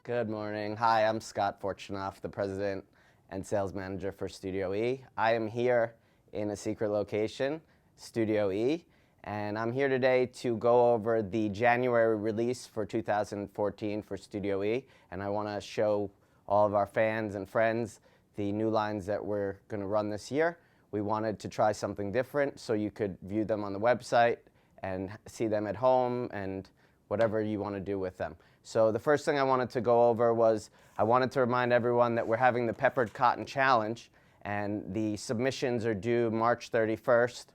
Good morning. Hi, I'm Scott Fortunoff, the president and sales manager for Studio E. I am here in a secret location, Studio E, and I'm here today to go over the January release for 2014 for Studio E, and I want to show all of our fans and friends the new lines that we're going to run this year. We wanted to try something different so you could view them on the website and see them at home and whatever you want to do with them. So the first thing I wanted to go over was I wanted to remind everyone that we're having the Peppered Cotton Challenge, and the submissions are due March 31st,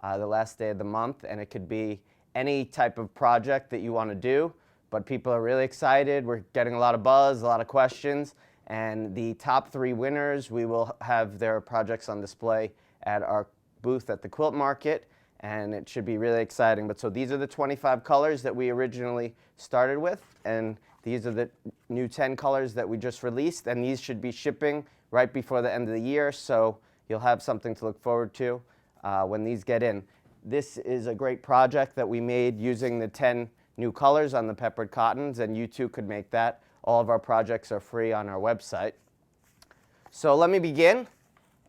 the last day of the month, and it could be any type of project that you want to do, but people are really excited. We're getting a lot of buzz, a lot of questions, and the top 3 winners, we will have their projects on display at our booth at the Quilt Market, and it should be really exciting. But so these are the 25 colors that we originally started with, and these are the new 10 colors that we just released, and these should be shipping right before the end of the year, so you'll have something to look forward to when these get in. This is a great project that we made using the 10 new colors on the peppered cottons, and you too could make that. All of our projects are free on our website. So let me begin,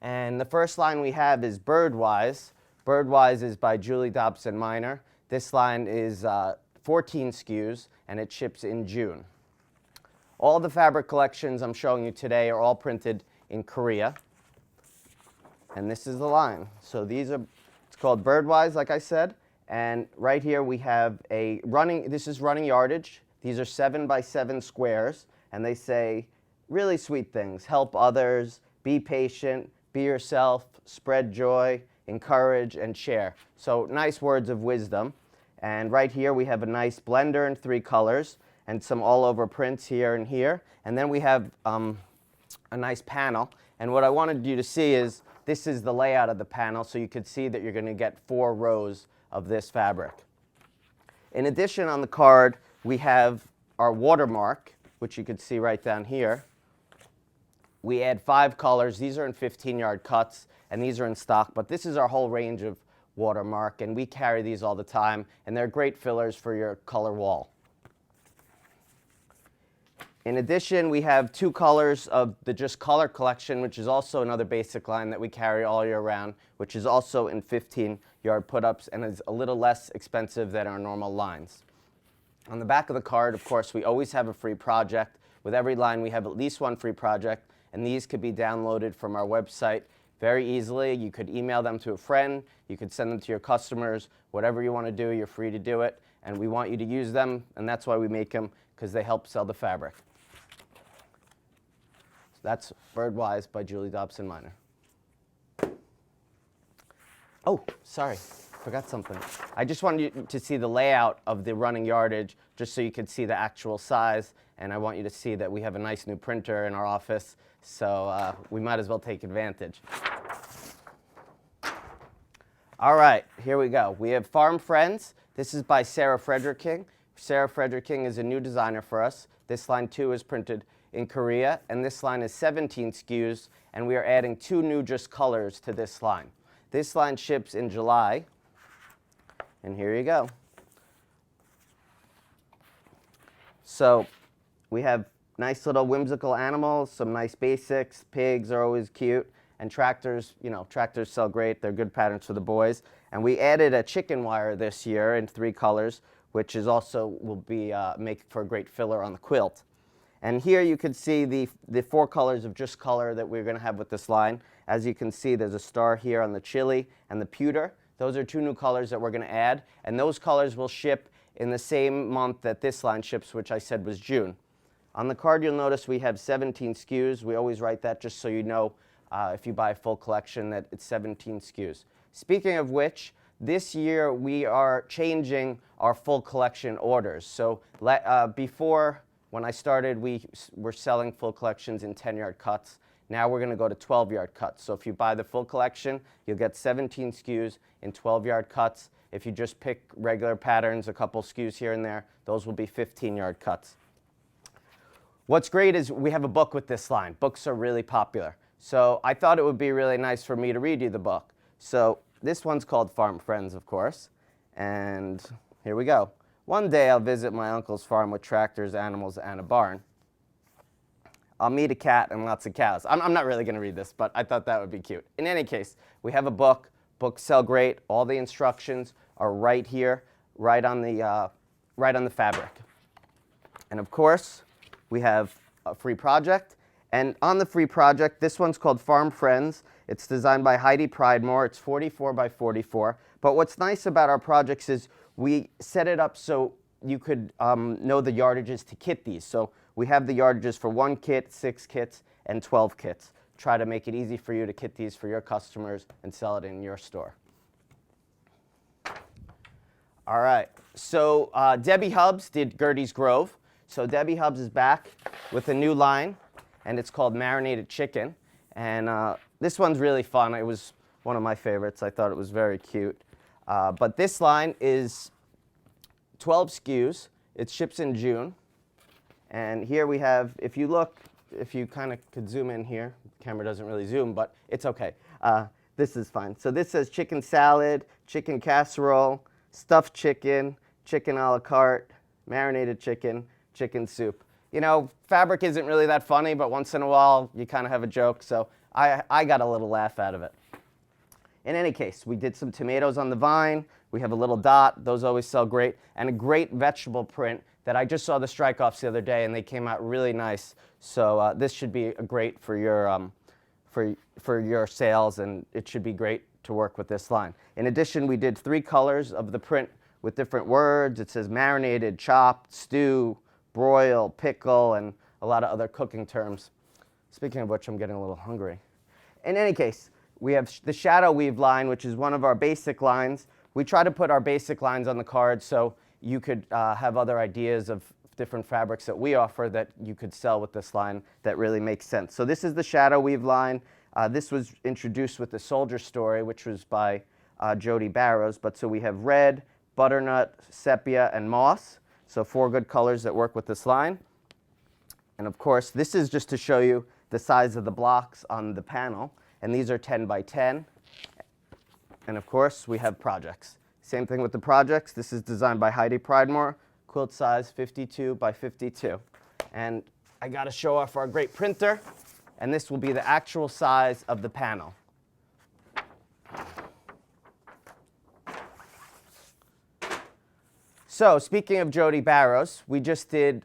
and the first line we have is Birdwise. Birdwise is by Julie Dobson Minor. This line is 14 SKUs, and it ships in June. All the fabric collections I'm showing you today are all printed in Korea, and this is the line. So these are, it's called Birdwise, like I said, and right here we have a running, this is running yardage. These are 7 by 7 squares, and they say really sweet things. Help others, be patient, be yourself, spread joy, encourage, and share. So nice words of wisdom. And right here we have a nice blender in 3 colors and some all over prints here and here. And then we have a nice panel. And what I wanted you to see is this is the layout of the panel, so you could see that you're going to get 4 rows of this fabric. In addition, on the card we have our watermark, which you could see right down here. We add 5 colors. These are in 15-yard cuts, and these are in stock, but this is our whole range of watermark, and we carry these all the time, and they're great fillers for your color wall. In addition, we have 2 colors of the Just Color collection, which is also another basic line that we carry all year round, which is also in 15-yard put-ups and is a little less expensive than our normal lines. On the back of the card, of course, we always have a free project. With every line, we have at least 1 free project, and these could be downloaded from our website very easily. You could email them to a friend, you could send them to your customers, whatever you want to do, you're free to do it, and we want you to use them, and that's why we make them, because they help sell the fabric. So that's Birdwise by Julie Dobson Minor. Oh, sorry, forgot something. I just wanted you to see the layout of the running yardage, just so you could see the actual size, and I want you to see that we have a nice new printer in our office, so we might as well take advantage. All right, here we go. We have Farm Friends. This is by Sarah Frederick-King. Sarah Frederick-King is a new designer for us. This line too is printed in Korea, and this line is 17 SKUs, and we are adding 2 new Just colors to this line. This line ships in July, and here you go. So we have nice little whimsical animals, some nice basics. Pigs are always cute, and tractors, you know, tractors sell great. They're good patterns for the boys. And we added a chicken wire this year in 3 colors, which is also will be make for a great filler on the quilt. And here you can see the 4 colors of Just Color that we're going to have with this line. As you can see, there's a star here on the chili and the pewter. Those are 2 new colors that we're going to add, and those colors will ship in the same month that this line ships, which I said was June. On the card, you'll notice we have 17 SKUs. We always write that just so you know if you buy a full collection that it's 17 SKUs. Speaking of which, this year we are changing our full collection orders. So before, when I started, we were selling full collections in 10-yard cuts. Now we're going to go to 12-yard cuts. So if you buy the full collection, you'll get 17 SKUs in 12-yard cuts. If you just pick regular patterns, a couple SKUs here and there, those will be 15-yard cuts. What's great is we have a book with this line. Books are really popular. So I thought it would be really nice for me to read you the book. So this one's called Farm Friends, of course. And here we go. One day I'll visit my uncle's farm with tractors, animals, and a barn. I'll meet a cat and lots of cows. I'm not really going to read this, but I thought that would be cute. In any case, we have a book. Books sell great. All the instructions are right here, right on the fabric. And of course, we have a free project. And on the free project, this one's called Farm Friends. It's designed by Heidi Pridemore. It's 44 by 44. But what's nice about our projects is we set it up so you could know the yardages to kit these. So we have the yardages for 1 kit, 6 kits, and 12 kits. Try to make it easy for you to kit these for your customers and sell it in your store. All right, so Debbie Hubbs did Gertie's Grove. So Debbie Hubbs is back with a new line, and it's called Marinated Chicken. And this one's really fun. It was one of my favorites. I thought it was very cute. But this line is 12 SKUs. It ships in June. And here we have, if you look, if you kind of could zoom in here, the camera doesn't really zoom, but it's okay. This is fine. So this says chicken salad, chicken casserole, stuffed chicken, chicken a la carte, marinated chicken, chicken soup. You know, fabric isn't really that funny, but once in a while you kind of have a joke, so I got a little laugh out of it. In any case, we did some tomatoes on the vine. We have a little dot. Those always sell great. And a great vegetable print that I just saw the strike-offs the other day, and they came out really nice. So this should be a great for your sales, and it should be great to work with this line. In addition, we did 3 colors of the print with different words. It says marinated, chopped, stew, broil, pickle, and a lot of other cooking terms. Speaking of which, I'm getting a little hungry. In any case, we have the shadow weave line, which is one of our basic lines. We try to put our basic lines on the card so you could have other ideas of different fabrics that we offer that you could sell with this line that really makes sense. So this is the shadow weave line. This was introduced with the Soldier Story, which was by Jody Barrows. But so we have red, butternut, sepia, and moss. So 4 good colors that work with this line. And of course, this is just to show you the size of the blocks on the panel. And these are 10 by 10. And of course, we have projects. Same thing with the projects. This is designed by Heidi Pridemore. Quilt size 52 by 52. And I got to show off our great printer. And this will be the actual size of the panel. So speaking of Jody Barrows, we just did,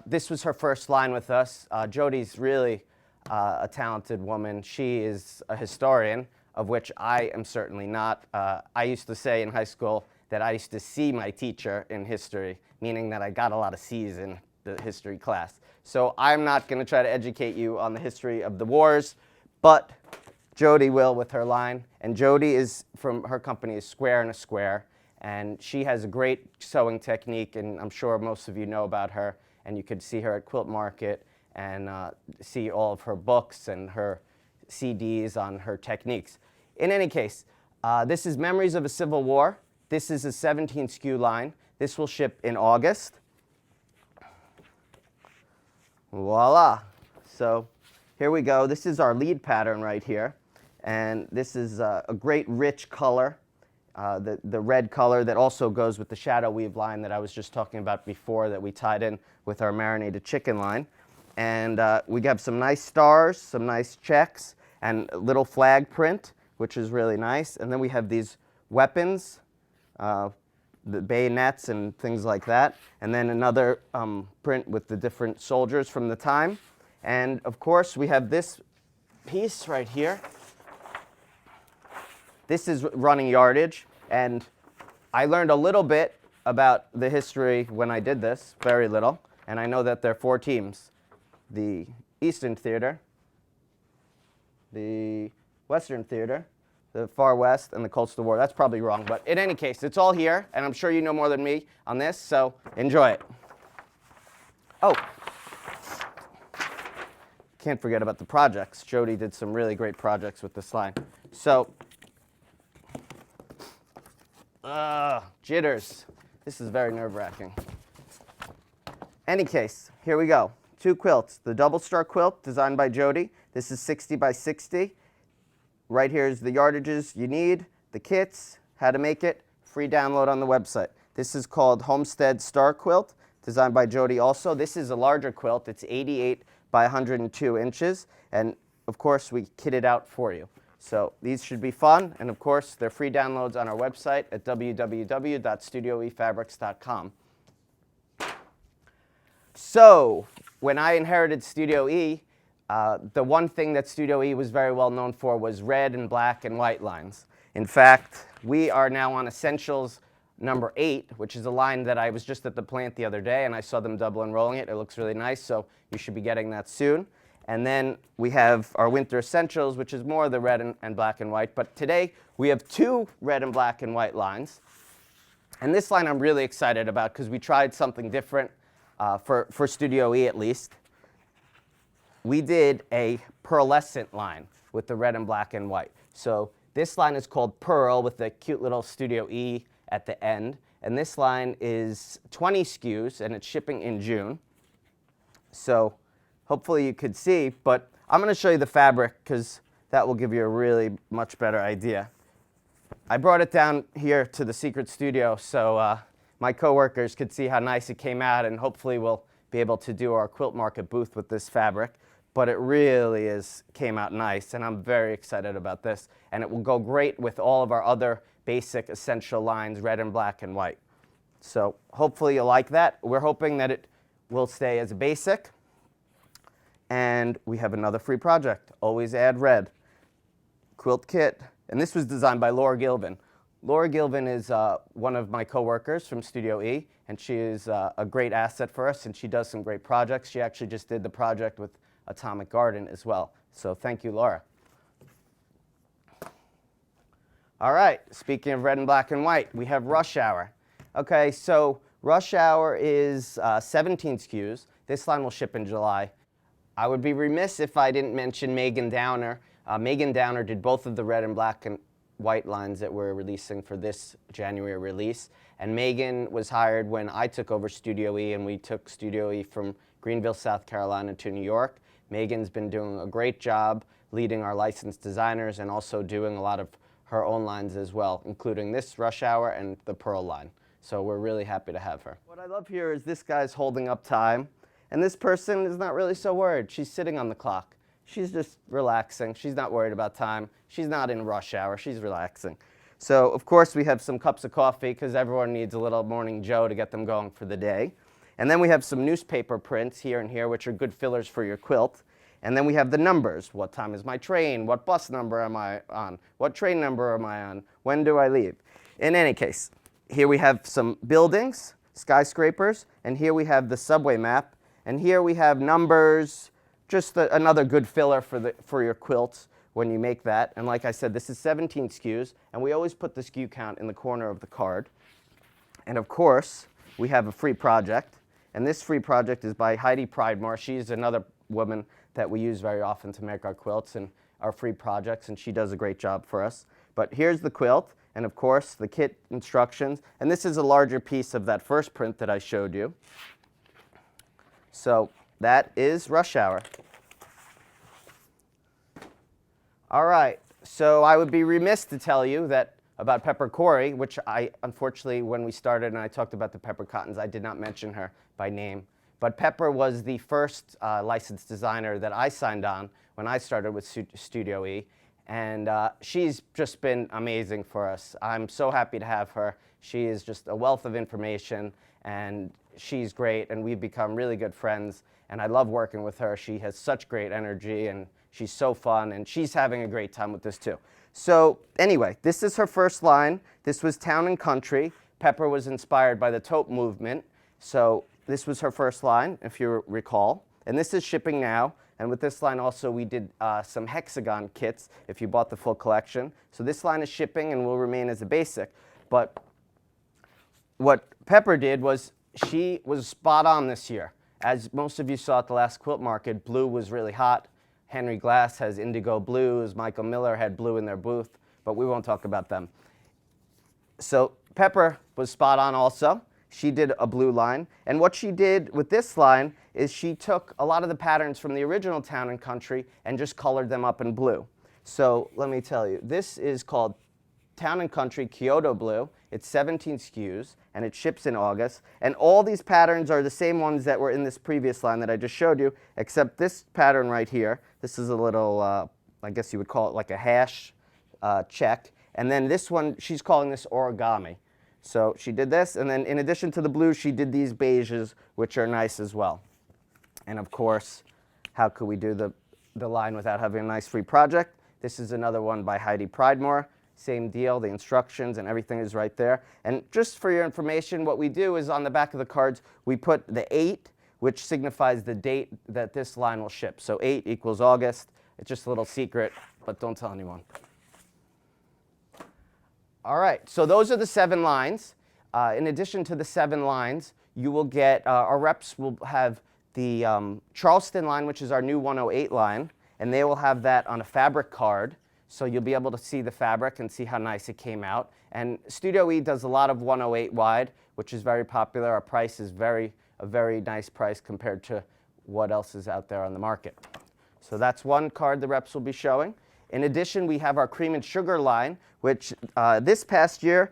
this was her first line with us. Jody's really a talented woman. She is a historian, of which I am certainly not. I used to say in high school that I used to see my teacher in history, meaning that I got a lot of C's in the history class. So I'm not going to try to educate you on the history of the wars, but Jody will with her line. And Jody is from, her company is Square and a Square. And she has a great sewing technique, and I'm sure most of you know about her. And you could see her at Quilt Market and see all of her books and her CDs on her techniques. In any case, this is Memories of a Civil War. This is a 17 SKU line. This will ship in August. Voila. So here we go. This is our lead pattern right here. And this is a great rich color. The red color that also goes with the shadow weave line that I was just talking about before that we tied in with our marinated chicken line. And we have some nice stars, some nice checks, and a little flag print, which is really nice. And then we have these weapons, the bayonets and things like that. And then another print with the different soldiers from the time. And of course, we have this piece right here. This is running yardage, and I learned a little bit about the history when I did this, very little, and I know that there are 4 teams. The Eastern Theater, the Western Theater, the Far West, and the Coastal War. That's probably wrong, but in any case, it's all here, and I'm sure you know more than me on this, so enjoy it. Oh, can't forget about the projects. Jody did some really great projects with this line. So, jitters. This is very nerve-wracking. Any case, here we go. 2 quilts. The double star quilt designed by Jody. This is 60 by 60. Right here is the yardages you need, the kits, how to make it, free download on the website. This is called Homestead Star Quilt, designed by Jody also. This is a larger quilt. It's 88 by 102 inches, and of course we kitted out for you. So these should be fun, and of course they're free downloads on our website at www.studioefabrics.com. So when I inherited Studio E, the one thing that Studio E was very well known for was red and black and white lines. In fact, we are now on Essentials number 8, which is a line that I was just at the plant the other day, and I saw them double enrolling it. It looks really nice, so you should be getting that soon. And then we have our Winter Essentials, which is more the red and black and white. But today, we have 2 red and black and white lines. And this line I'm really excited about because we tried something different for Studio E at least. We did a pearlescent line with the red and black and white. So this line is called Pearl with the cute little Studio E at the end. And this line is 20 SKUs, and it's shipping in June. So hopefully you could see, but I'm going to show you the fabric because that will give you a really much better idea. I brought it down here to the secret studio so my coworkers could see how nice it came out, and hopefully we'll be able to do our quilt market booth with this fabric. But it really came out nice, and I'm very excited about this. And it will go great with all of our other basic essential lines, red and black and white. So hopefully you'll like that. We're hoping that it will stay as a basic. And we have another free project, Always Add Red quilt kit. And this was designed by Laura Gilvin. Laura Gilvin is one of my coworkers from Studio E, and she is a great asset for us, and she does some great projects. She actually just did the project with Atomic Garden as well. So thank you, Laura. All right, speaking of red and black and white, we have Rush Hour. Okay, so Rush Hour is 17 SKUs. This line will ship in July. I would be remiss if I didn't mention Megan Downer. Megan Downer did both of the red and black and white lines that we're releasing for this January release. And Megan was hired when I took over Studio E, and we took Studio E from Greenville, South Carolina to New York. Megan's been doing a great job leading our licensed designers and also doing a lot of her own lines as well, including this Rush Hour and the Pearl line. So we're really happy to have her. What I love here is this guy's holding up time, and this person is not really so worried. She's sitting on the clock. She's just relaxing. She's not worried about time. She's not in rush hour. She's relaxing. So, of course, we have some cups of coffee because everyone needs a little morning joe to get them going for the day. And then we have some newspaper prints here and here, which are good fillers for your quilt. And then we have the numbers. What time is my train? What bus number am I on? What train number am I on? When do I leave? In any case, here we have some buildings, skyscrapers, and here we have the subway map. And here we have numbers, just another good filler for your quilts when you make that. And like I said, this is 17 SKUs, and we always put the SKU count in the corner of the card. And of course, we have a free project. And this free project is by Heidi Pridemore. She's another woman that we use very often to make our quilts and our free projects, and she does a great job for us. But here's the quilt, and of course, the kit instructions. And this is a larger piece of that first print that I showed you. So that is Rush Hour. All right, so I would be remiss to tell you that about Pepper Corey, which I, unfortunately, when we started and I talked about the Pepper Cottons, I did not mention her by name. But Pepper was the first licensed designer that I signed on when I started with Studio E. And she's just been amazing for us. I'm so happy to have her. She is just a wealth of information, and she's great, and we've become really good friends. And I love working with her. She has such great energy, and she's so fun, and she's having a great time with this too. So anyway, this is her first line. This was Town and Country. Pepper was inspired by the taupe movement. So this was her first line, if you recall. And this is shipping now. And with this line also, we did some hexagon kits if you bought the full collection. So this line is shipping and will remain as a basic. But what Pepper did was she was spot on this year. As most of you saw at the last quilt market, blue was really hot. Henry Glass has indigo blues. Michael Miller had blue in their booth, but we won't talk about them. So Pepper was spot on also. She did a blue line. And what she did with this line is she took a lot of the patterns from the original Town and Country and just colored them up in blue. So let me tell you, this is called Town & Country Kyoto Blue. It's 17 SKUs, and it ships in August. And all these patterns are the same ones that were in this previous line that I just showed you, except this pattern right here. This is a little, I guess you would call it like a hash check. And then this one, she's calling this origami. So she did this, and then in addition to the blue, she did these beiges, which are nice as well. And of course, how could we do the line without having a nice free project? This is another one by Heidi Pridemore. Same deal, the instructions and everything is right there. And just for your information, what we do is on the back of the cards, we put the 8, which signifies the date that this line will ship. So 8 equals August. It's just a little secret, but don't tell anyone. All right, so those are the 7 lines. In addition to the 7 lines, you will get, our reps will have the Charleston line, which is our new 108 line, and they will have that on a fabric card. So you'll be able to see the fabric and see how nice it came out. And Studio E does a lot of 108 wide, which is very popular. Our price is a very nice price compared to what else is out there on the market. So that's one card the reps will be showing. In addition, we have our Cream and Sugar line, which this past year,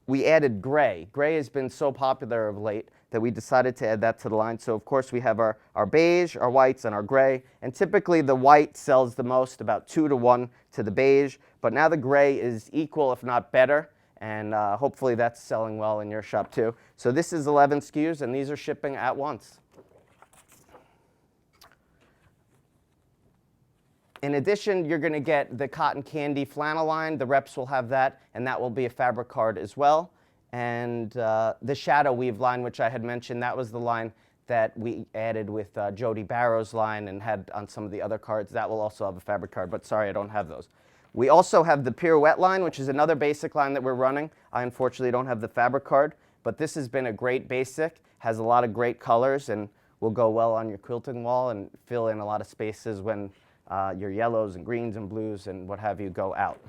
we added gray. Gray has been so popular of late that we decided to add that to the line. So of course we have our beige, our whites, and our gray. And typically the white sells the most, about 2 to 1 to the beige. But now the gray is equal, if not better. And hopefully that's selling well in your shop too. So this is 11 SKUs, and these are shipping at once. In addition, you're going to get the Cotton Candy flannel line. The reps will have that, and that will be a fabric card as well. And the Shadow Weave line, which I had mentioned, that was the line that we added with Jody Barrow's line and had on some of the other cards. That will also have a fabric card, but sorry, I don't have those. We also have the Pirouette line, which is another basic line that we're running. I unfortunately don't have the fabric card, but this has been a great basic, has a lot of great colors, and will go well on your quilting wall and fill in a lot of spaces when your yellows and greens and blues and what have you go out.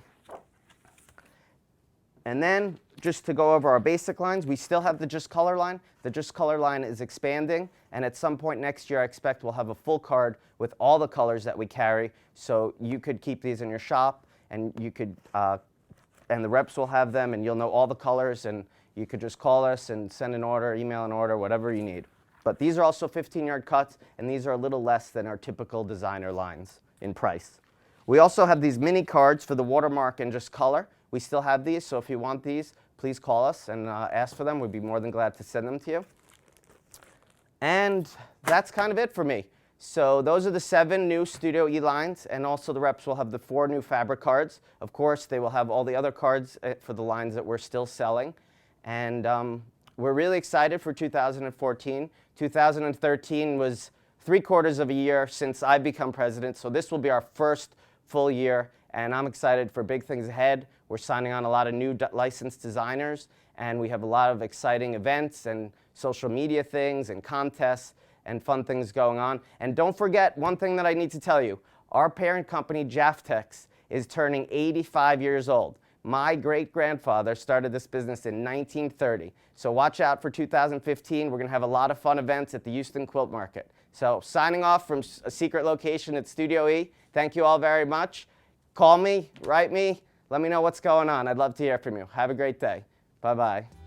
And then, just to go over our basic lines, we still have the Just Color line. The Just Color line is expanding, and at some point next year, I expect we'll have a full card with all the colors that we carry, so you could keep these in your shop, and you could, and the reps will have them, and you'll know all the colors, and you could just call us and send an order, email an order, whatever you need. But these are also 15-yard cuts, and these are a little less than our typical designer lines in price. We also have these mini cards for the watermark and Just Color. We still have these, so if you want these, please call us and ask for them. We'd be more than glad to send them to you. And that's kind of it for me. So those are the 7 new Studio E lines, and also the reps will have the 4 new fabric cards. Of course, they will have all the other cards for the lines that we're still selling. And we're really excited for 2014. 2013 was 3/4 of a year since I've become president, so this will be our first full year, and I'm excited for big things ahead. We're signing on a lot of new licensed designers, and we have a lot of exciting events and social media things and contests and fun things going on. And don't forget one thing that I need to tell you. Our parent company, Jaftex, is turning 85 years old. My great-grandfather started this business in 1930. So watch out for 2015. We're going to have a lot of fun events at the Houston Quilt Market. So signing off from a secret location at Studio E. Thank you all very much. Call me, write me, let me know what's going on. I'd love to hear from you. Have a great day. Bye-bye.